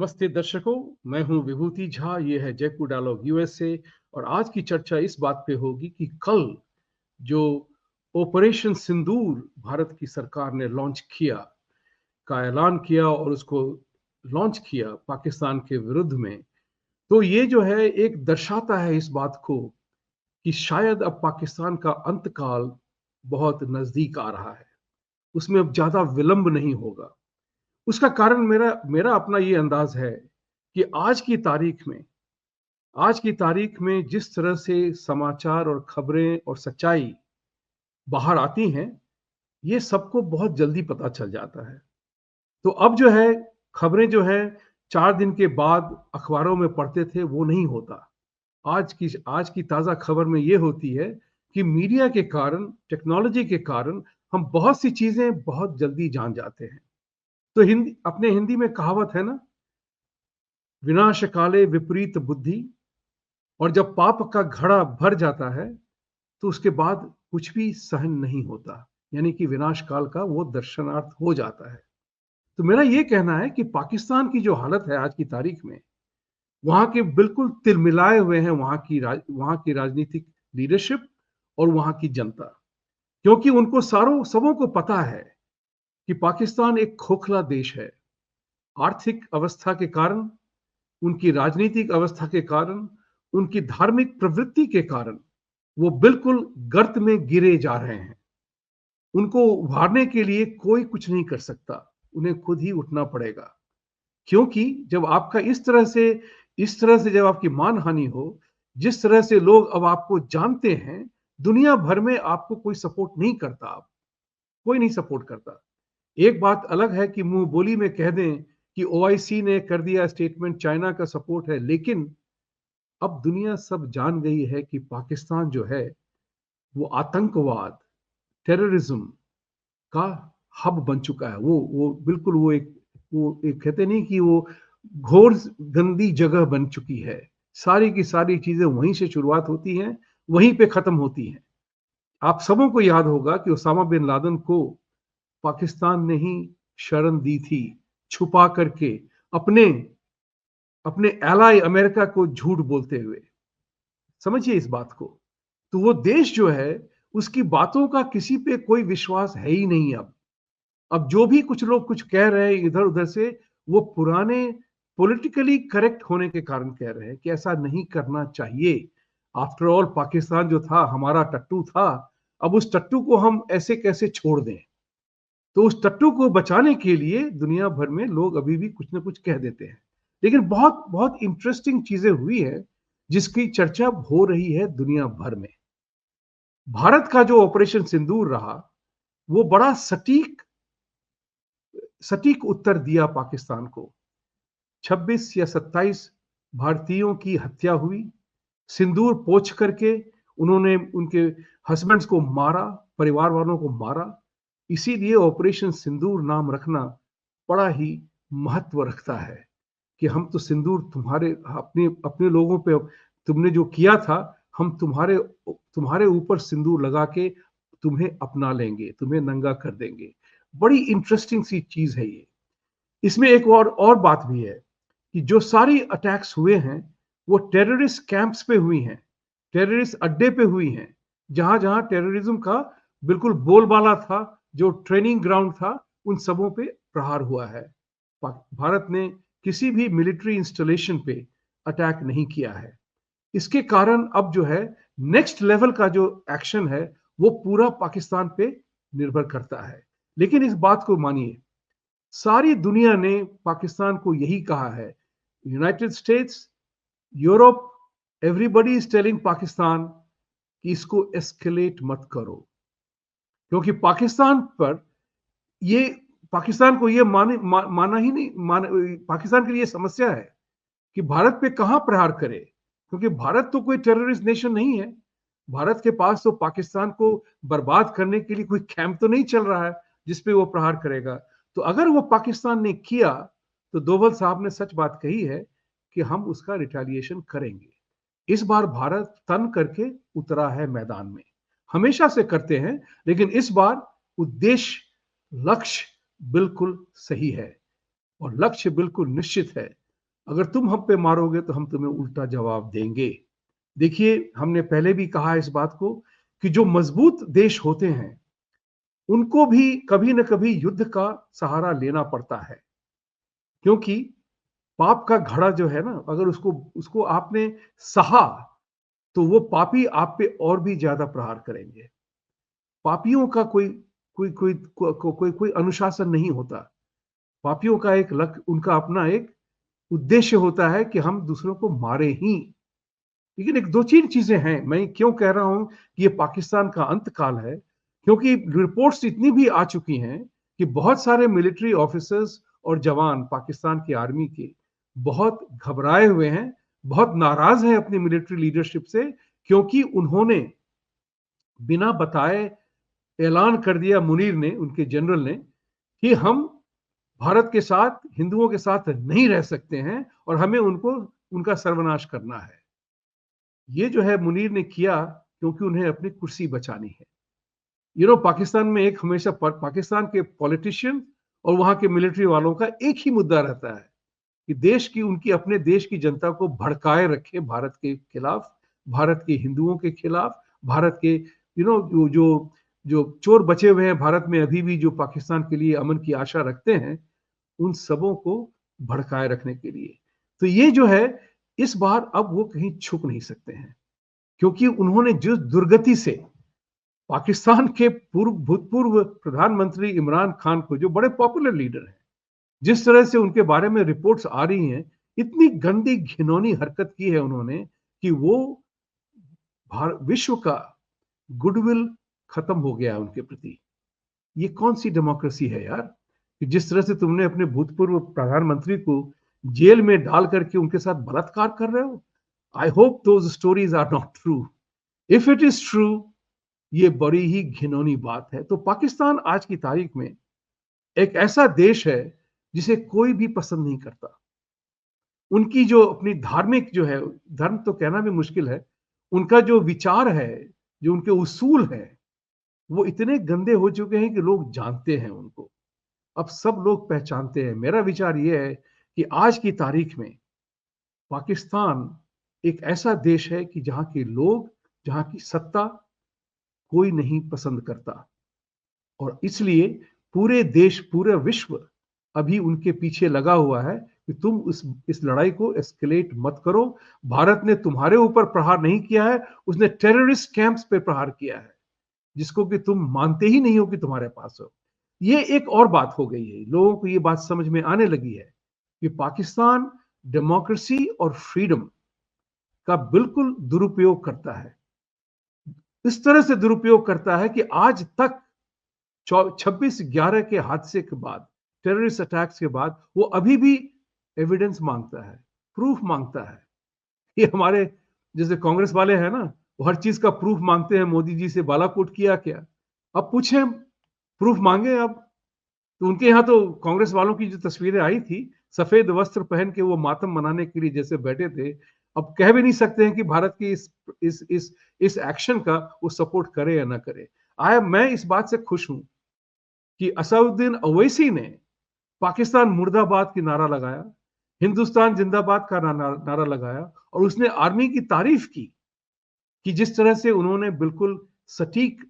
नमस्ते दर्शकों, मैं हूं विभूति झा। ये है जयपुर डायलॉग यूएसए और आज की चर्चा इस बात पे होगी कि कल जो ऑपरेशन सिंदूर भारत की सरकार ने लॉन्च किया का ऐलान किया और उसको लॉन्च किया पाकिस्तान के विरुद्ध में, तो ये जो है एक दर्शाता है इस बात को कि शायद अब पाकिस्तान का अंतकाल बहुत नजदीक आ रहा है। उसमें अब ज्यादा विलंब नहीं होगा। उसका कारण मेरा मेरा अपना ये अंदाज है कि आज की तारीख में जिस तरह से समाचार और खबरें और सच्चाई बाहर आती हैं, ये सबको बहुत जल्दी पता चल जाता है। तो अब जो है खबरें जो है 4 दिन के बाद अखबारों में पढ़ते थे वो नहीं होता। आज की ताजा खबर में ये होती है कि मीडिया के कारण, टेक्नोलॉजी के कारण हम बहुत सी चीजें बहुत जल्दी जान जाते हैं। तो हिंदी में कहावत है ना, विनाश काले विपरीत बुद्धि। और जब पाप का घड़ा भर जाता है तो उसके बाद कुछ भी सहन नहीं होता, यानी कि विनाश काल का वो दर्शनार्थ हो जाता है। तो मेरा ये कहना है कि पाकिस्तान की जो हालत है आज की तारीख में, वहां के बिल्कुल तिलमिलाए हुए हैं वहां की राजनीतिक लीडरशिप और वहां की जनता। क्योंकि उनको सारों सबों को पता है कि पाकिस्तान एक खोखला देश है। आर्थिक अवस्था के कारण, उनकी राजनीतिक अवस्था के कारण, उनकी धार्मिक प्रवृत्ति के कारण वो बिल्कुल गर्त में गिरे जा रहे हैं। उनको उभारने के लिए कोई कुछ नहीं कर सकता, उन्हें खुद ही उठना पड़ेगा। क्योंकि जब आपका इस तरह से जब आपकी मानहानि हो, जिस तरह से लोग अब आपको जानते हैं, दुनिया भर में आपको कोई सपोर्ट नहीं करता। अब कोई नहीं सपोर्ट करता। एक बात अलग है कि मुंह बोली में कह दें कि ओआईसी ने कर दिया स्टेटमेंट, चाइना का सपोर्ट है, लेकिन अब दुनिया सब जान गई है कि पाकिस्तान जो है वो आतंकवाद, टेररिज्म का हब बन चुका है। वो बिल्कुल वो एक कहते नहीं कि वो घोर गंदी जगह बन चुकी है। सारी की सारी चीजें वहीं से शुरुआत होती हैं, वहीं पे खत्म होती हैं। आप सबों को याद होगा कि उसामा बिन लादेन को पाकिस्तान ने ही शरण दी थी, छुपा करके, अपने अपने एलाई अमेरिका को झूठ बोलते हुए। समझिए इस बात को। तो वो देश जो है, उसकी बातों का किसी पे कोई विश्वास है ही नहीं। अब जो भी कुछ लोग कुछ कह रहे हैं इधर उधर से, वो पुराने पॉलिटिकली करेक्ट होने के कारण कह रहे हैं कि ऐसा नहीं करना चाहिए। आफ्टर ऑल पाकिस्तान जो था हमारा टट्टू था, अब उस टट्टू को हम ऐसे कैसे छोड़ दें। तो उस टट्टू को बचाने के लिए दुनिया भर में लोग अभी भी कुछ ना कुछ कह देते हैं। लेकिन बहुत बहुत इंटरेस्टिंग चीजें हुई है जिसकी चर्चा हो रही है दुनिया भर में। भारत का जो ऑपरेशन सिंदूर रहा, वो बड़ा सटीक सटीक उत्तर दिया पाकिस्तान को। 26 या 27 भारतीयों की हत्या हुई। सिंदूर पोंछ करके उन्होंने उनके हस्बैंड्स को मारा, परिवार वालों को मारा। इसीलिए ऑपरेशन सिंदूर नाम रखना बड़ा ही महत्व रखता है कि हम तो सिंदूर तुम्हारे अपने अपने लोगों पे तुमने जो किया था, हम तुम्हारे तुम्हारे ऊपर सिंदूर लगा के तुम्हें अपना लेंगे, तुम्हें नंगा कर देंगे। बड़ी इंटरेस्टिंग सी चीज है ये। इसमें एक और बात भी है कि जो सारी अटैक्स हुए हैं वो टेररिस्ट कैंप्स पे हुई हैं, टेररिस्ट अड्डे पे हुई हैं, जहां जहां टेररिज्म का बिल्कुल बोलबाला था, जो ट्रेनिंग ग्राउंड था, उन सबों पे प्रहार हुआ है। भारत ने किसी भी मिलिट्री इंस्टॉलेशन पे अटैक नहीं किया है। इसके कारण अब जो है नेक्स्ट लेवल का जो एक्शन है वो पूरा पाकिस्तान पे निर्भर करता है। लेकिन इस बात को मानिए, सारी दुनिया ने पाकिस्तान को यही कहा है, United states, Europe, everybody is telling Pakistan कि इसको एस्केलेट मत करो। क्योंकि ये पाकिस्तान को ये माना ही नहीं पाकिस्तान के लिए समस्या है कि भारत पे कहां प्रहार करे। क्योंकि भारत तो कोई टेररिस्ट नेशन नहीं है। भारत के पास तो पाकिस्तान को बर्बाद करने के लिए कोई कैंप तो नहीं चल रहा है जिसपे वो प्रहार करेगा। तो अगर वो पाकिस्तान ने किया तो डोभाल साहब ने सच बात कही है कि हम उसका रिटेलिएशन करेंगे। इस बार भारत तन करके उतरा है मैदान में। हमेशा से करते हैं, लेकिन इस बार उद्देश्य, लक्ष्य बिल्कुल सही है और लक्ष्य बिल्कुल निश्चित है। अगर तुम हम पे मारोगे तो हम तुम्हें उल्टा जवाब देंगे। देखिए, हमने पहले भी कहा इस बात को कि जो मजबूत देश होते हैं, उनको भी कभी न कभी युद्ध का सहारा लेना पड़ता है, क्योंकि पाप का घड़ा जो है ना, अगर उसको उसको आपने सहा, तो वो पापी आप पे और भी ज्यादा प्रहार करेंगे। पापियों का कोई कोई कोई को, को, कोई कोई अनुशासन नहीं होता। पापियों का एक लक्ष्य, उनका अपना एक उद्देश्य होता है कि हम दूसरों को मारे ही। लेकिन एक दो तीन चीजें हैं, मैं क्यों कह रहा हूं कि ये पाकिस्तान का अंतकाल है, क्योंकि रिपोर्ट्स इतनी भी आ चुकी हैं कि बहुत सारे मिलिट्री ऑफिसर्स और जवान पाकिस्तान की आर्मी के बहुत घबराए हुए हैं, बहुत नाराज हैं अपनी मिलिट्री लीडरशिप से, क्योंकि उन्होंने बिना बताए ऐलान कर दिया, मुनीर ने, उनके जनरल ने, कि हम भारत के साथ, हिंदुओं के साथ नहीं रह सकते हैं और हमें उनको उनका सर्वनाश करना है। ये जो है मुनीर ने किया क्योंकि उन्हें अपनी कुर्सी बचानी है। पाकिस्तान में एक हमेशा पाकिस्तान के पॉलिटिशियन और वहां के मिलिट्री वालों का एक ही मुद्दा रहता है कि देश की, उनकी अपने देश की जनता को भड़काए रखे भारत के खिलाफ, भारत के हिंदुओं के खिलाफ, भारत के जो जो जो चोर बचे हुए हैं भारत में अभी भी, जो पाकिस्तान के लिए अमन की आशा रखते हैं, उन सबों को भड़काए रखने के लिए। तो ये जो है, इस बार अब वो कहीं छुप नहीं सकते हैं, क्योंकि उन्होंने जिस दुर्गति से पाकिस्तान के भूतपूर्व प्रधानमंत्री इमरान खान को, जो बड़े पॉपुलर लीडर हैं, जिस तरह से उनके बारे में रिपोर्ट्स आ रही हैं, इतनी गंदी घिनौनी हरकत की है उन्होंने कि वो विश्व का गुडविल खत्म हो गया उनके प्रति। ये कौन सी डेमोक्रेसी है यार, कि जिस तरह से तुमने अपने भूतपूर्व प्रधानमंत्री को जेल में डाल करके उनके साथ बलात्कार कर रहे हो। I hope those stories are not true. If it is true, ये बड़ी ही घिनौनी बात है। तो पाकिस्तान आज की तारीख में एक ऐसा देश है जिसे कोई भी पसंद नहीं करता। उनकी जो अपनी धार्मिक जो है, धर्म तो कहना भी मुश्किल है, उनका जो विचार है, जो उनके उसूल है, वो इतने गंदे हो चुके हैं कि लोग जानते हैं उनको। अब सब लोग पहचानते हैं। मेरा विचार ये है कि आज की तारीख में पाकिस्तान एक ऐसा देश है कि जहां के लोग, जहां की सत्ता कोई नहीं पसंद करता, और इसलिए पूरे देश, पूरा विश्व अभी उनके पीछे लगा हुआ है कि तुम इस लड़ाई को एस्केलेट मत करो। भारत ने तुम्हारे ऊपर प्रहार नहीं किया है, उसने टेररिस्ट कैंप्स पे प्रहार किया है, जिसको कि तुम मानते ही नहीं हो कि तुम्हारे पास हो। ये एक और बात हो गई है, लोगों को ये बात समझ में आने लगी है कि पाकिस्तान डेमोक्रेसी और फ्रीडम का बिल्कुल दुरुपयोग करता है। इस तरह से दुरुपयोग करता है कि आज तक 26/11 के हादसे के बाद, टेररिस्ट अटैक्स के बाद, वो अभी भी एविडेंस मांगता है, प्रूफ मांगता है। ये हमारे जैसे कांग्रेस वाले हैं ना, वो हर चीज का प्रूफ मांगते हैं, मोदी जी से बालाकोट किया क्या। अब पूछे, प्रूफ मांगे अब। तो उनके यहाँ तो कांग्रेस वालों की जो तस्वीरें आई थी, सफेद वस्त्र पहन के वो मातम मनाने के लिए जैसे बैठे थे, अब कह भी नहीं सकते हैं कि भारत की इस एक्शन का वो सपोर्ट करे या ना करे। मैं इस बात से खुश हूं कि असदुद्दीन ओवैसी ने पाकिस्तान मुर्दाबाद की नारा लगाया, हिंदुस्तान जिंदाबाद का नारा लगाया, और उसने आर्मी की तारीफ की कि जिस तरह से उन्होंने बिल्कुल सटीक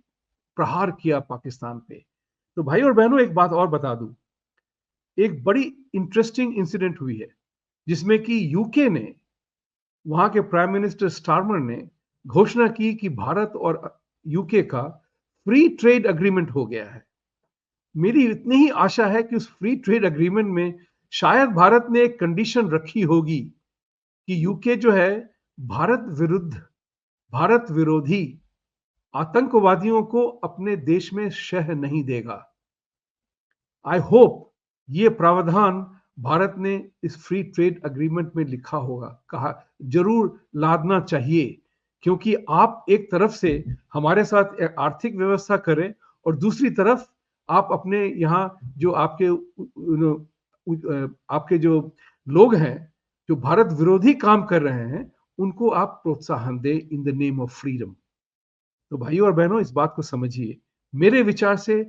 प्रहार किया पाकिस्तान पे। तो भाई और बहनों, एक बात और बता दूं, एक बड़ी इंटरेस्टिंग इंसिडेंट हुई है, जिसमें कि यूके ने, वहां के प्राइम मिनिस्टर स्टारमर ने घोषणा की कि भारत और यूके का फ्री ट्रेड एग्रीमेंट हो गया है। मेरी इतनी ही आशा है कि उस फ्री ट्रेड एग्रीमेंट में शायद भारत ने एक कंडीशन रखी होगी कि यूके जो है, भारत विरुद्ध, भारत विरोधी आतंकवादियों को अपने देश में शह नहीं देगा। आई होप ये प्रावधान भारत ने इस फ्री ट्रेड एग्रीमेंट में लिखा होगा, कहा जरूर लादना चाहिए, क्योंकि आप एक तरफ से हमारे साथ आर्थिक व्यवस्था करें और दूसरी तरफ आप अपने यहाँ जो आपके जो लोग हैं, जो भारत विरोधी काम कर रहे हैं, उनको आप प्रोत्साहन दें in the name of freedom. तो भाइयों और बहनों, इस बात को समझिए, मेरे विचार से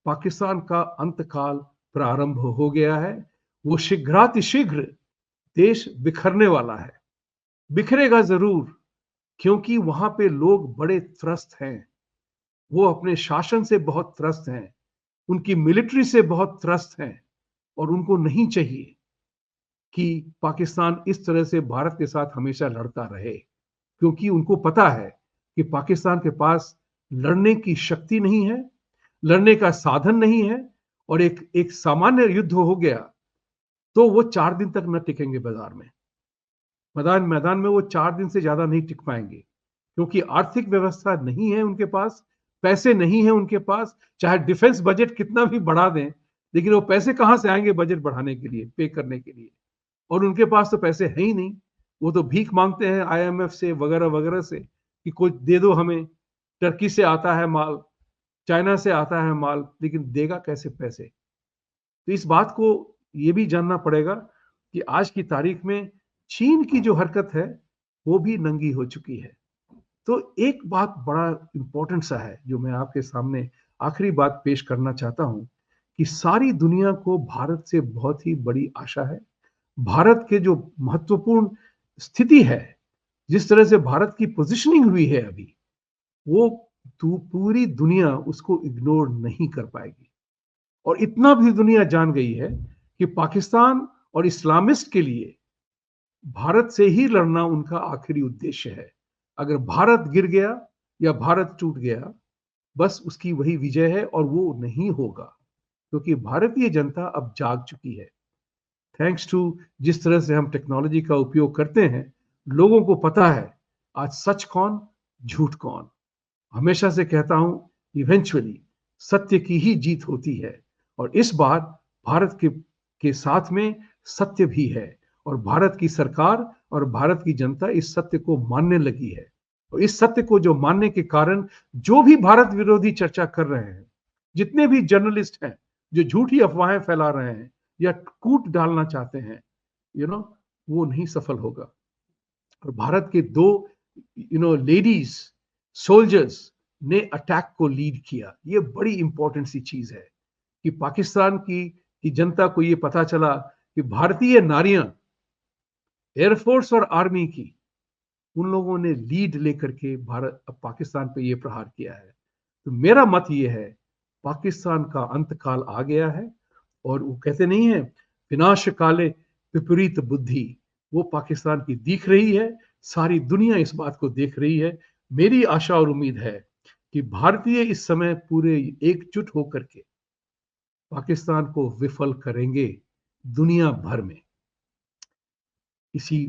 पाकिस्तान का अंतकाल प्रारंभ हो गया है। वो शीघ्रातिशीघ्र देश बिखरने वाला है, बिखरेगा ज़रूर, क्योंकि वहाँ पे लोग बड़े त्रस्त हैं। वो अपने शासन से बहुत त्रस्त हैं, उनकी मिलिट्री से बहुत त्रस्त हैं और उनको नहीं चाहिए कि पाकिस्तान इस तरह से भारत के साथ हमेशा लड़ता रहे, क्योंकि उनको पता है कि पाकिस्तान के पास लड़ने की शक्ति नहीं है, लड़ने का साधन नहीं है और एक एक सामान्य युद्ध हो गया तो वो 4 दिन तक न टिकेंगे बाजार में। मैदान में वो 4 दिन से ज़्यादा नहीं टिक पाएँगे, क्योंकि आर्थिक व्यवस्था नहीं है उनके पास, पैसे नहीं है उनके पास, चाहे डिफेंस बजट कितना भी बढ़ा दें, लेकिन वो पैसे कहाँ से आएँगे बजट बढ़ाने के लिए, पे करने के लिए? और उनके पास तो पैसे हैं ही नहीं। वो तो भीख माँगते हैं आईएमएफ से वगैरह-वगैरह से कि कुछ दे दो हमें, टर्की से आता है माल, चाइना से आता है माल, लेकिन देगा कैसे पैसे? तो इस बात को ये भी जानना पड़ेगा कि आज की तारीख में चीन की जो हरकत है, वो भी नंगी हो चुकी है। तो एक बात बड़ा इम्पोर्टेंट सा है, जो मैं आपके सामने आखिरी बात पेश करना चाहता हूँ, कि सारी दुनिया को भारत से बहुत ही बड़ी आशा है। भारत के जो महत्वपूर्ण स्थिति है, जिस तरह से भारत की पोज़ीशनिंग हुई है अभी, वो पूरी दुनिया उसको इग्नोर नहीं कर पाएगी। और इतना भी दुनिया जान गई है कि पाकिस्तान और इस्लामिस्ट के लिए भारत से ही लड़ना उनका आखिरी उद्देश्य है। अगर भारत गिर गया या भारत टूट गया, बस उसकी वही विजय है और वो नहीं होगा, क्योंकि भारतीय जनता अब जाग चुकी है। थैंक्स टू जिस तरह से हम टेक्नोलॉजी का उपयोग करते हैं, लोगों को पता है आज सच कौन, झूठ कौन। हमेशा से कहता हूं, इवेंचुअली सत्य की ही जीत होती है और इस बार भारत के साथ में सत्य भी है और भारत की सरकार और भारत की जनता इस सत्य को मानने लगी है। और इस सत्य को जो मानने के कारण जो भी भारत विरोधी चर्चा कर रहे हैं, जितने भी जर्नलिस्ट हैं जो झूठी अफवाहें फैला रहे हैं या कूट डालना चाहते हैं, वो नहीं सफल होगा। और भारत के दो लेडीज सोल्जर्स ने अटैक को लीड किया। ये बड़ी इंपॉर्टेंट सी चीज है कि पाकिस्तान की जनता को ये पता चला कि भारतीय नारियां एयरफोर्स और आर्मी की, उन लोगों ने लीड लेकर के भारत पाकिस्तान पे ये प्रहार किया है। तो मेरा मत ये है, पाकिस्तान का अंतकाल आ गया है और वो कहते नहीं है, विनाश काले विपरीत बुद्धि, वो पाकिस्तान की दिख रही है। सारी दुनिया इस बात को देख रही है। मेरी आशा और उम्मीद है कि भारतीय इस समय पूरे एकजुट होकर के पाकिस्तान को विफल करेंगे दुनिया भर में। इसी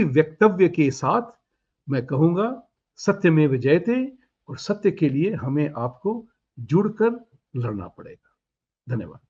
वक्तव्य के साथ मैं कहूंगा, सत्यमेव जयते, और सत्य के लिए हमें आपको जुड़कर लड़ना पड़ेगा। धन्यवाद।